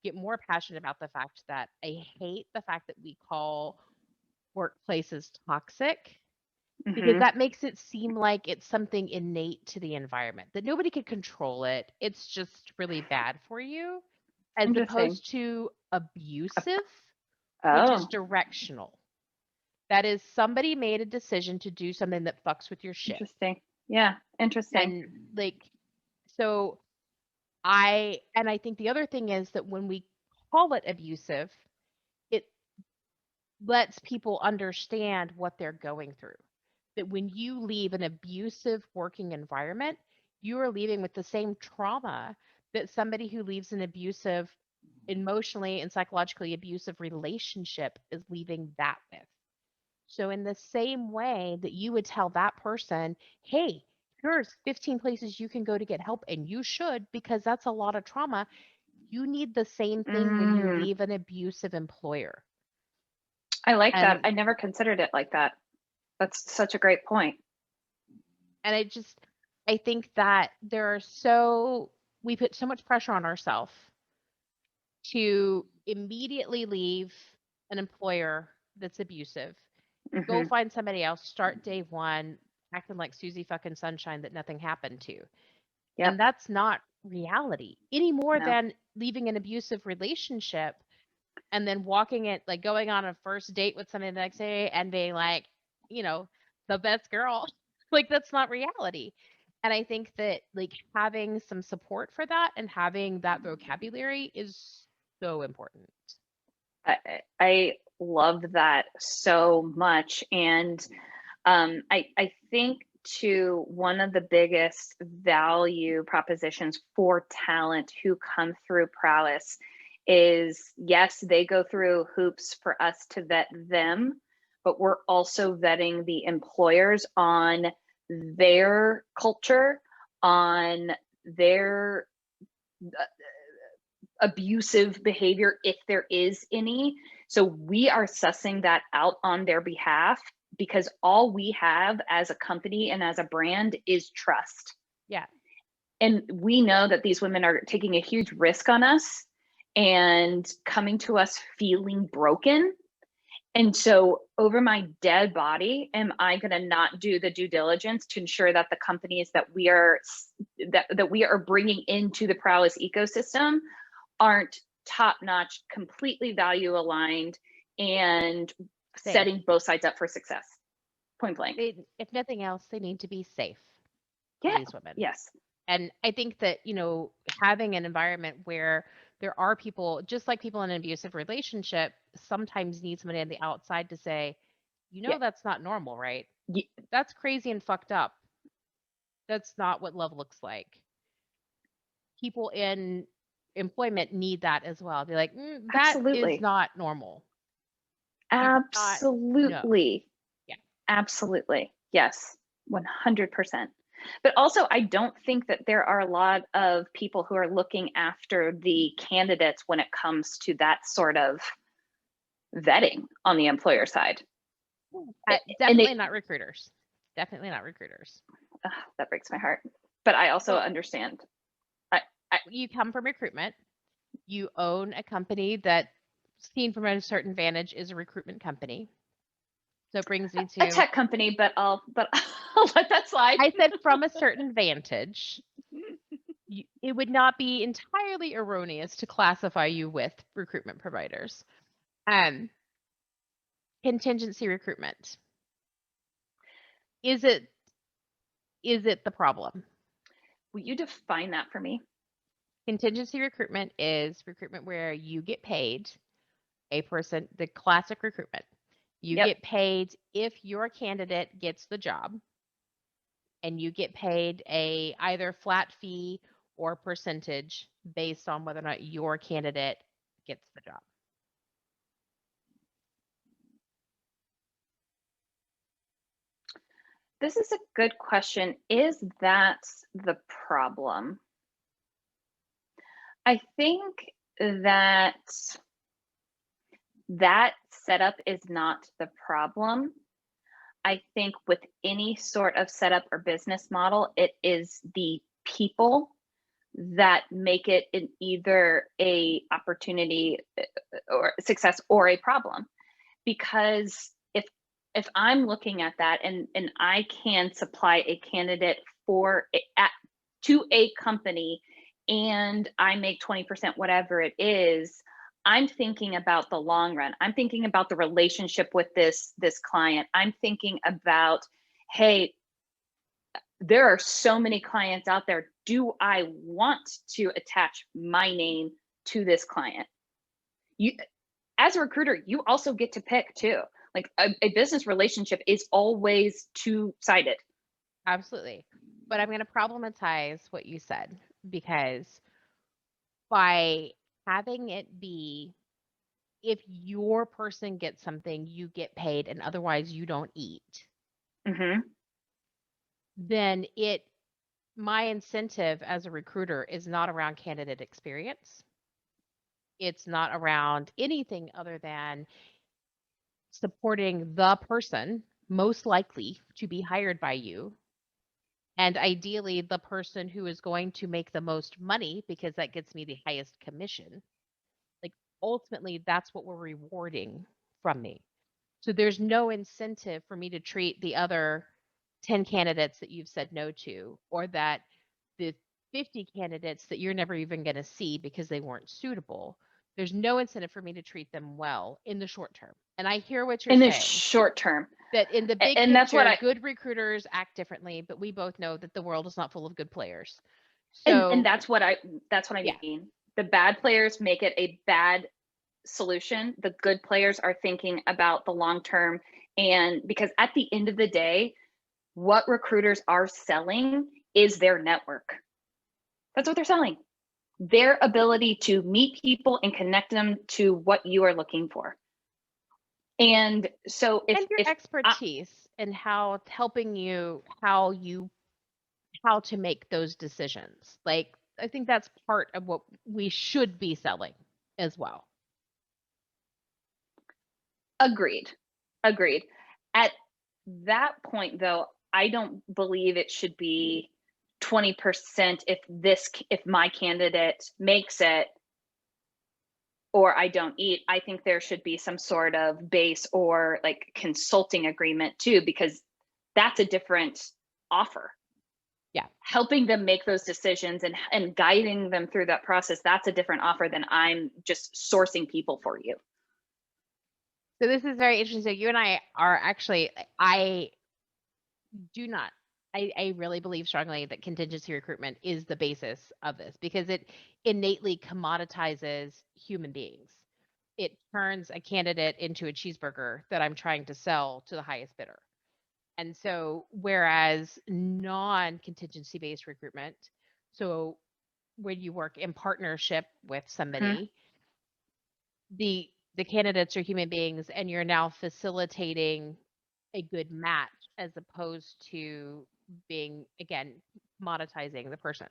Speaker 1: get more passionate about the fact that I hate the fact that we call workplaces toxic because
Speaker 2: Mm-hmm.
Speaker 1: that makes it seem like it's something innate to the environment, that nobody could control it. It's just really bad for you, as
Speaker 2: Interesting.
Speaker 1: opposed to abusive, which is
Speaker 2: Oh,
Speaker 1: directional. That is somebody made a decision to do something that fucks with your shit.
Speaker 2: interesting. Yeah. Interesting.
Speaker 1: And like, so I think the other thing is that when we call it abusive, it lets people understand what they're going through. That when you leave an abusive working environment, you are leaving with the same trauma that somebody who leaves an abusive, emotionally and psychologically abusive relationship is leaving that with. So, in the same way that you would tell that person, hey, here's 15 places you can go to get help, and you should, because that's a lot of trauma, you need the same thing when you
Speaker 2: Mm,
Speaker 1: leave an abusive employer.
Speaker 2: I like that.
Speaker 1: And
Speaker 2: I never considered it like that. That's such a great point.
Speaker 1: and I think that we put so much pressure on ourselves to immediately leave an employer that's abusive, go
Speaker 2: Mm-hmm.
Speaker 1: find somebody else, start day one, acting like Susie fucking Sunshine that nothing happened to. And
Speaker 2: Yep.
Speaker 1: that's not reality any more
Speaker 2: No.
Speaker 1: than leaving an abusive relationship. and then walking it, like going on a first date with somebody the next day and being like, you know, the best girl. Like that's not reality. And I think that like having some support for that and having that vocabulary is so important.
Speaker 2: I love that so much. And I think too, one of the biggest value propositions for talent who come through Prowess is, yes, they go through hoops for us to vet them, but we're also vetting the employers on their culture, on their abusive behavior, if there is any. So we are sussing that out on their behalf, because all we have as a company and as a brand is trust.
Speaker 1: Yeah.
Speaker 2: And we know that these women are taking a huge risk on us and coming to us feeling broken. And so over my dead body, am I going to not do the due diligence to ensure that the companies that we are bringing into the Prowess ecosystem aren't top-notch, completely value aligned, and
Speaker 1: Safe.
Speaker 2: setting both sides up for success? Point blank.
Speaker 1: If nothing else, they need to be safe
Speaker 2: Yeah.
Speaker 1: for these women.
Speaker 2: Yes.
Speaker 1: And I think that, having an environment where there are people, just like people in an abusive relationship, sometimes need somebody on the outside to say,
Speaker 2: Yeah.
Speaker 1: that's not normal, right?
Speaker 2: Yeah.
Speaker 1: That's crazy and fucked up. That's not what love looks like. People in employment need that as well. Be like, that
Speaker 2: Absolutely.
Speaker 1: is not normal.
Speaker 2: Absolutely.
Speaker 1: Yeah.
Speaker 2: Absolutely. Yes. 100%. But also, I don't think that there are a lot of people who are looking after the candidates when it comes to that sort of vetting on the employer side.
Speaker 1: Definitely not recruiters. Definitely not recruiters.
Speaker 2: That breaks my heart. But I also understand.
Speaker 1: You come from recruitment. You own a company that, seen from a certain vantage, is a recruitment company. So it brings me to
Speaker 2: a tech company, but I'll let that slide.
Speaker 1: I said from a certain vantage, it would not be entirely erroneous to classify you with recruitment providers. Contingency recruitment. Is it the problem?
Speaker 2: Will you define that for me?
Speaker 1: Contingency recruitment is recruitment where you get paid a person, the classic recruitment. You get paid if your candidate gets the job, and you get paid a either flat fee or percentage based on whether or not your candidate gets the job.
Speaker 2: This is a good question. Is that the problem? I think that setup is not the problem. I think with any sort of setup or business model, it is the people that make it either a opportunity or success or a problem. Because if I'm looking at that and I can supply a candidate to a company and I make 20%, whatever it is, I'm thinking about the long run. I'm thinking about the relationship with this client. I'm thinking about, hey, there are so many clients out there. Do I want to attach my name to this client? You, as a recruiter, you also get to pick too. Like a business relationship is always two-sided.
Speaker 1: Absolutely. But I'm going to problematize what you said, because by having it be, if your person gets something, you get paid, and otherwise you don't eat, then my incentive as a recruiter is not around candidate experience. It's not around anything other than supporting the person most likely to be hired by you, and ideally the person who is going to make the most money, because that gets me the highest commission. Like ultimately that's what we're rewarding from me. So there's no incentive for me to treat the other 10 candidates that you've said no to, or that the 50 candidates that you're never even going to see because they weren't suitable. There's no incentive for me to treat them well in the short term. And I hear what you're
Speaker 2: In the
Speaker 1: saying,
Speaker 2: short term.
Speaker 1: that in the big
Speaker 2: And that's what
Speaker 1: picture,
Speaker 2: I
Speaker 1: good recruiters act differently, but we both know that the world is not full of good players.
Speaker 2: and
Speaker 1: So,
Speaker 2: that's what I
Speaker 1: yeah.
Speaker 2: mean. The bad players make it a bad solution. The good players are thinking about the long term. And because at the end of the day, what recruiters are selling is their network. That's what they're selling. Their ability to meet people and connect them to what you are looking for. And so
Speaker 1: And your
Speaker 2: if
Speaker 1: expertise and how helping you, how to make those decisions. Like, I think that's part of what we should be selling as well.
Speaker 2: agreed, agreed. At that point, though, I don't believe it should be 20% if my candidate makes it or I don't eat. I think there should be some sort of base or like consulting agreement too, because that's a different offer.
Speaker 1: Yeah.
Speaker 2: Helping them make those decisions and guiding them through that process, that's a different offer than I'm just sourcing people for you.
Speaker 1: So this is very interesting. So you and I are actually, I do not, I really believe strongly that contingency recruitment is the basis of this because it innately commoditizes human beings. It turns a candidate into a cheeseburger that I'm trying to sell to the highest bidder. And so, whereas non-contingency based recruitment, so when you work in partnership with
Speaker 2: Mhm.
Speaker 1: somebody, the candidates are human beings and you're now facilitating a good match as opposed to being, again, commoditizing the person.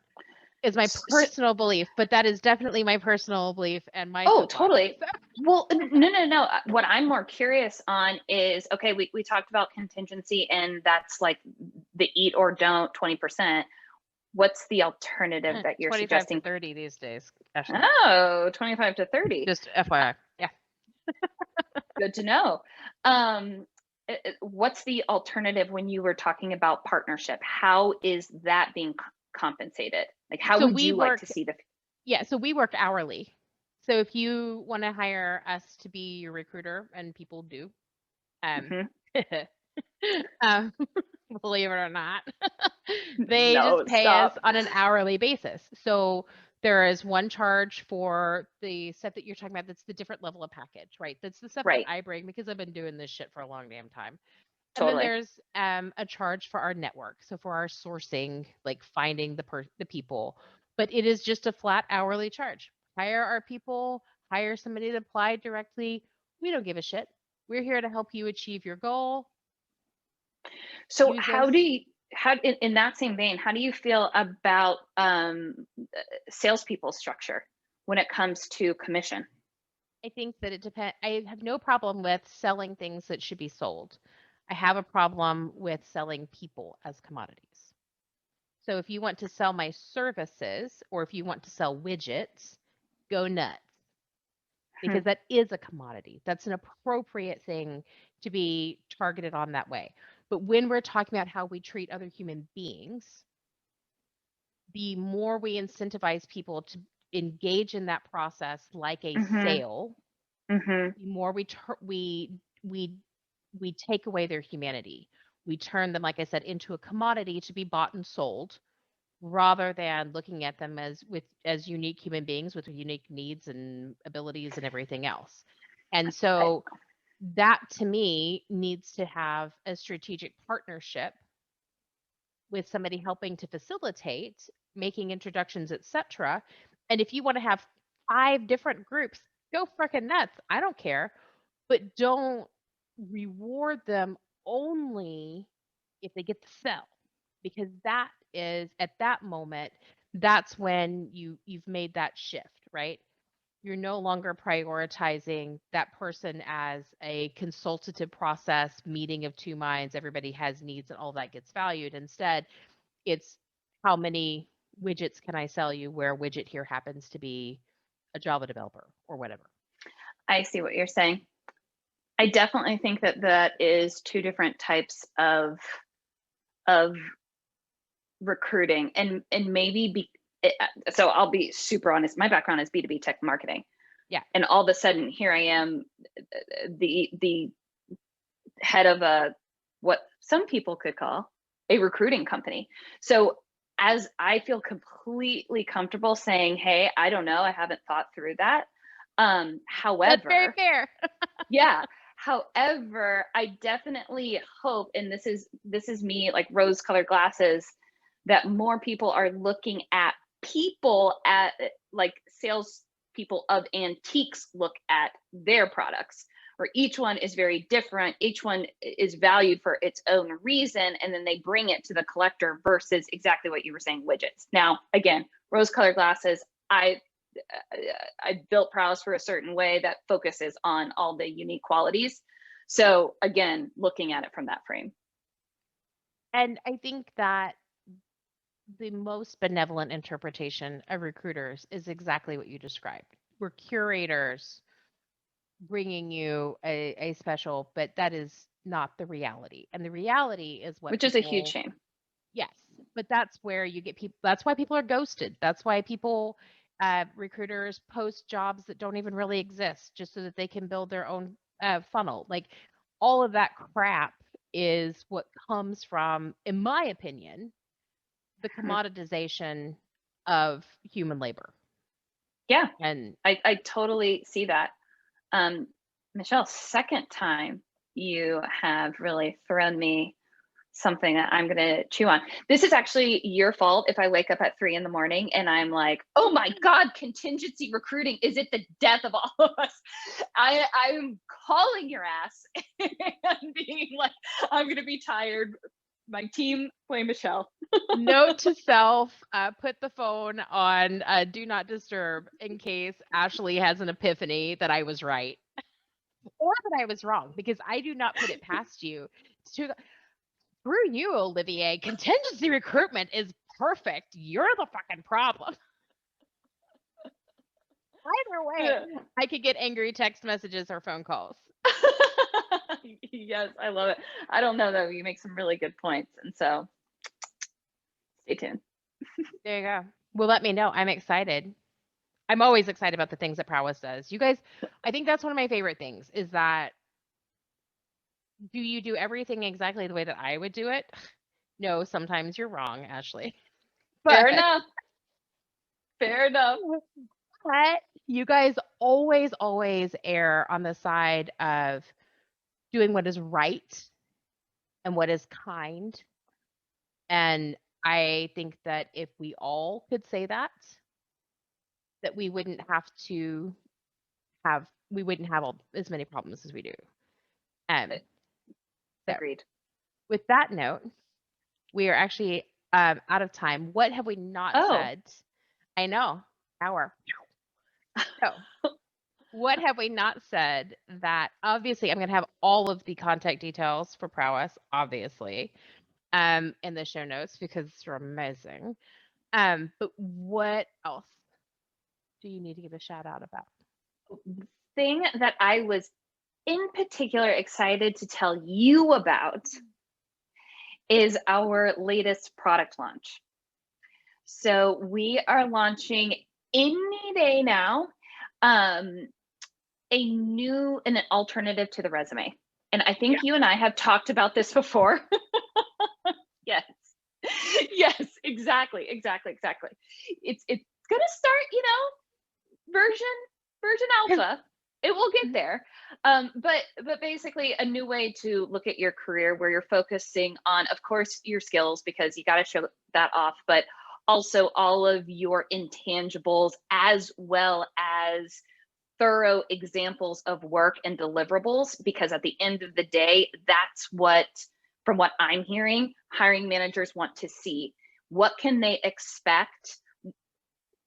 Speaker 1: Is my
Speaker 2: So,
Speaker 1: personal belief, but that is definitely my personal belief and my
Speaker 2: oh,
Speaker 1: soapbox.
Speaker 2: totally. Well, no. What I'm more curious on is, okay, we talked about contingency and that's like the eat or don't 20%. What's the alternative that you're
Speaker 1: 25 to
Speaker 2: suggesting?
Speaker 1: 30 these days, Ashley.
Speaker 2: Oh, 25 to 30.
Speaker 1: Just FYI. Yeah.
Speaker 2: Good to know. Um, what's the alternative when you were talking about partnership? How is that being compensated? Like, how
Speaker 1: So
Speaker 2: would
Speaker 1: we
Speaker 2: you like
Speaker 1: work,
Speaker 2: to see the?
Speaker 1: yeah, so we work hourly. So if you want to hire us to be your recruiter, and people do, um,
Speaker 2: Mhm.
Speaker 1: um, believe it or not, they just
Speaker 2: No,
Speaker 1: pay us
Speaker 2: stop.
Speaker 1: on an hourly basis. So there is one charge for the stuff that you're talking about. That's the different level of package, right? That's the stuff that
Speaker 2: Right.
Speaker 1: I bring because I've been doing this shit for a long damn time. And then
Speaker 2: Totally.
Speaker 1: there's a charge for our network. So for our sourcing, like finding the people, but it is just a flat hourly charge. Hire our people, hire somebody to apply directly. We don't give a shit. We're here to help you achieve your goal.
Speaker 2: So
Speaker 1: Use
Speaker 2: how
Speaker 1: us.
Speaker 2: do you how in that same vein, how do you feel about salespeople structure when it comes to commission?
Speaker 1: I think that it depends. I have no problem with selling things that should be sold. I have a problem with selling people as commodities. So if you want to sell my services or if you want to sell widgets, go nuts
Speaker 2: Hmm.
Speaker 1: because that is a commodity. That's an appropriate thing to be targeted on that way. But when we're talking about how we treat other human beings, the more we incentivize people to engage in that process like a
Speaker 2: Hmm.
Speaker 1: sale,
Speaker 2: Hmm.
Speaker 1: the more we we take away their humanity. We turn them, like I said, into a commodity to be bought and sold rather than looking at them as unique human beings with unique needs and abilities and everything else. And so that to me needs to have a strategic partnership with somebody helping to facilitate making introductions, etc. And if you want to have 5 different groups, go freaking nuts. I don't care, but don't reward them only if they get the sell, because that is at that moment, that's when you've made that shift, right? You're no longer prioritizing that person as a consultative process, meeting of two minds, everybody has needs and all that gets valued. Instead, it's how many widgets can I sell you, where widget here happens to be a Java developer or whatever.
Speaker 2: I see what you're saying. I definitely think that that is two different types of recruiting and maybe so I'll be super honest. My background is B2B tech marketing.
Speaker 1: Yeah.
Speaker 2: And all of a sudden, here I am, the head of what some people could call a recruiting company. So as I feel completely comfortable saying, hey, I don't know, I haven't thought through that.
Speaker 1: That's very
Speaker 2: However,
Speaker 1: fair.
Speaker 2: yeah. However, I definitely hope, and this is me like rose colored glasses, that more people are looking at people at like sales people of antiques look at their products, where each one is very different, each one is valued for its own reason, and then they bring it to the collector versus exactly what you were saying, widgets. Now, again, rose colored glasses, I built Prowess for a certain way that focuses on all the unique qualities. So again, looking at it from that frame.
Speaker 1: And I think that the most benevolent interpretation of recruiters is exactly what you described. We're curators bringing you a special, but that is not the reality. And the reality is what
Speaker 2: Which is a huge
Speaker 1: people,
Speaker 2: shame.
Speaker 1: yes, but that's where you get people, that's why people are ghosted. That's why people, recruiters post jobs that don't even really exist just so that they can build their own funnel. Like all of that crap is what comes from, in my opinion, the commoditization of human labor.
Speaker 2: Yeah,
Speaker 1: And
Speaker 2: I totally see that. Michelle, second time you have really thrown me something that I'm going to chew on. This is actually your fault if I wake up at 3 a.m. and I'm like, oh my God, contingency recruiting, is it the death of all of us? I'm calling your ass and being like, I'm going to be tired. My team, play Michelle.
Speaker 1: note to self, put the phone on do not disturb in case Ashley has an epiphany that I was right or that I was wrong, because I do not put it past you to screw you, Olivier. Contingency recruitment is perfect. You're the fucking problem. Either way, I could get angry text messages or phone calls.
Speaker 2: Yes, I love it. I don't know though. You make some really good points. And so stay tuned.
Speaker 1: There you go. Well, let me know. I'm excited. I'm always excited about the things that Prowess does. You guys, I think that's one of my favorite things is that do you do everything exactly the way that I would do it? No, sometimes you're wrong, Ashley.
Speaker 2: Fair
Speaker 1: But
Speaker 2: enough. Fair enough.
Speaker 1: but you guys always, always err on the side of doing what is right and what is kind. And I think that if we all could say that, that we wouldn't have to we wouldn't have as many problems as we do. Um, so
Speaker 2: Agreed.
Speaker 1: with that note, we are actually out of time. What have we not said? I know, hour. So, what have we not said that obviously I'm going to have all of the contact details for Prowess, obviously, in the show notes because you're amazing. But what else do you need to give a shout out about?
Speaker 2: Thing that I was in particular excited to tell you about is our latest product launch. So we are launching any day now, an alternative to the resume. And I think you and I have talked about this before. Yes. Yes, exactly. It's gonna start, version alpha. It will get there. But basically a new way to look at your career where you're focusing on, of course, your skills, because you got to show that off, but also all of your intangibles, as well as thorough examples of work and deliverables, because at the end of the day, that's what, from what I'm hearing, hiring managers want to see. What can they expect?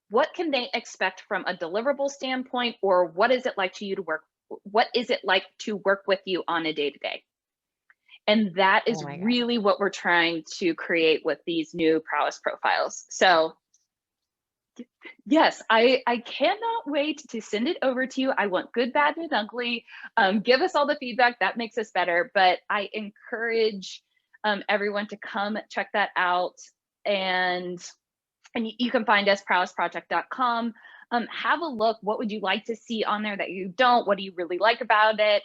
Speaker 2: What can they expect from a deliverable standpoint, or what is it like to you to work? What is it like to work with you on a day-to-day? And that is really what we're trying to create with these new Prowess profiles. So yes, I cannot wait to send it over to you. I want good, bad, and ugly. Give us all the feedback. That makes us better. But I encourage everyone to come check that out. And you can find us prowessproject.com. Have a look. What would you like to see on there that you don't? What do you really like about it?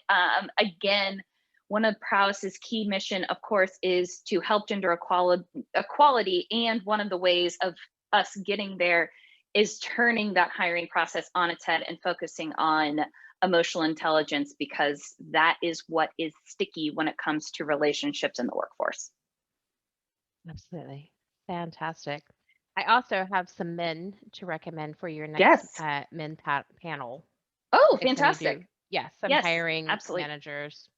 Speaker 2: Again, one of Prowess's key mission, of course, is to help gender equality. And one of the ways of us getting there is turning that hiring process on its head and focusing on emotional intelligence, because that is what is sticky when it comes to relationships in the workforce.
Speaker 1: Absolutely. Fantastic. I also have some men to recommend for your next
Speaker 2: Yes.
Speaker 1: men panel.
Speaker 2: Oh,
Speaker 1: Next time you do,
Speaker 2: fantastic.
Speaker 1: some
Speaker 2: Yes,
Speaker 1: hiring
Speaker 2: absolutely.
Speaker 1: managers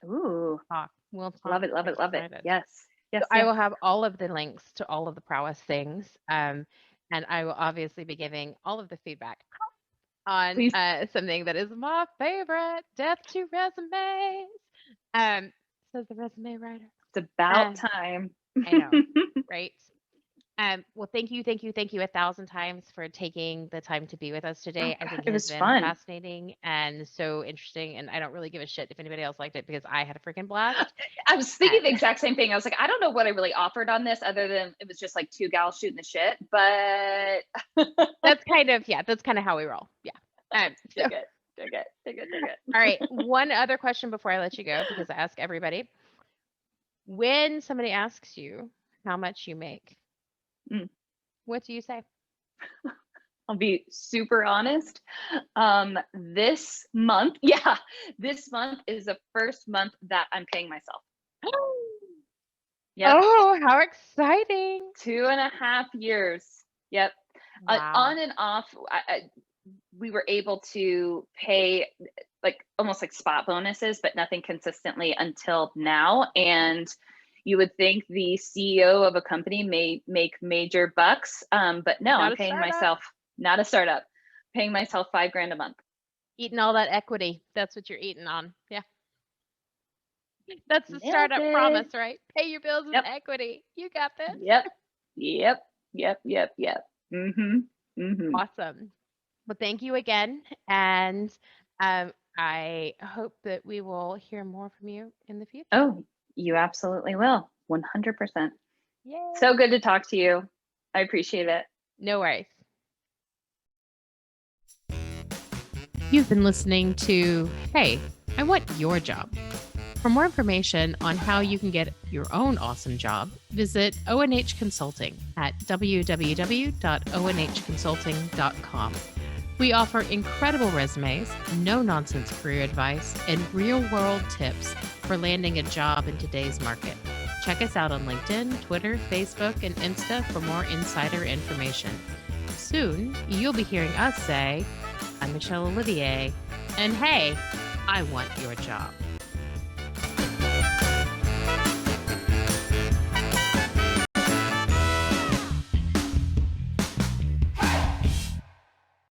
Speaker 2: Ooh,
Speaker 1: talk. We'll talk.
Speaker 2: love it, love
Speaker 1: I'm
Speaker 2: it, love it.
Speaker 1: excited.
Speaker 2: Yes, yes,
Speaker 1: So I
Speaker 2: yes.
Speaker 1: will have all of the links to all of the Prowess things. And I will obviously be giving all of the feedback on
Speaker 2: Please.
Speaker 1: something that is my favorite, death to resumes. Says the resume writer.
Speaker 2: It's about time.
Speaker 1: I know, right? Well, thank you 1,000 times for taking the time to be with us
Speaker 2: Oh
Speaker 1: today. I
Speaker 2: God,
Speaker 1: think
Speaker 2: it
Speaker 1: it has
Speaker 2: was
Speaker 1: been
Speaker 2: fun.
Speaker 1: fascinating and so interesting, and I don't really give a shit if anybody else liked it because I had a freaking blast.
Speaker 2: I was thinking the exact same thing. I was like, I don't know what I really offered on this other than it was just like two gals shooting the shit, but
Speaker 1: That's kind of how we roll. Yeah. So,
Speaker 2: dig it, dig it, dig it, dig it.
Speaker 1: all right. One other question before I let you go, because I ask everybody. When somebody asks you how much you make, what do you say?
Speaker 2: I'll be super honest. This month is the first month that I'm paying myself. Yep.
Speaker 1: Oh, how exciting.
Speaker 2: 2.5 years. Yep.
Speaker 1: Wow.
Speaker 2: On and off, we were able to pay like almost like spot bonuses, but nothing consistently until now. And you would think the CEO of a company may make major bucks, but no, I'm paying myself, not a startup, paying myself $5,000 a month.
Speaker 1: Eating all that equity. That's what you're eating on. Yeah. That's the
Speaker 2: Nailed
Speaker 1: startup
Speaker 2: it.
Speaker 1: promise, right? Pay your bills with
Speaker 2: Yep.
Speaker 1: equity. You got this.
Speaker 2: Yep. Yep. Yep. Yep. Yep.
Speaker 1: Awesome. Well, thank you again. And I hope that we will hear more from you in the future.
Speaker 2: Oh, you absolutely will. 100%.
Speaker 1: Yay.
Speaker 2: So good to talk to you. I appreciate it.
Speaker 1: No worries. You've been listening to Hey, I Want Your Job. For more information on how you can get your own awesome job, visit ONH Consulting at www.onhconsulting.com. We offer incredible resumes, no-nonsense career advice, and real-world tips for landing a job in today's market. Check us out on LinkedIn, Twitter, Facebook, and Insta for more insider information. Soon, you'll be hearing us say, I'm Michelle Olivier, and hey, I want your job.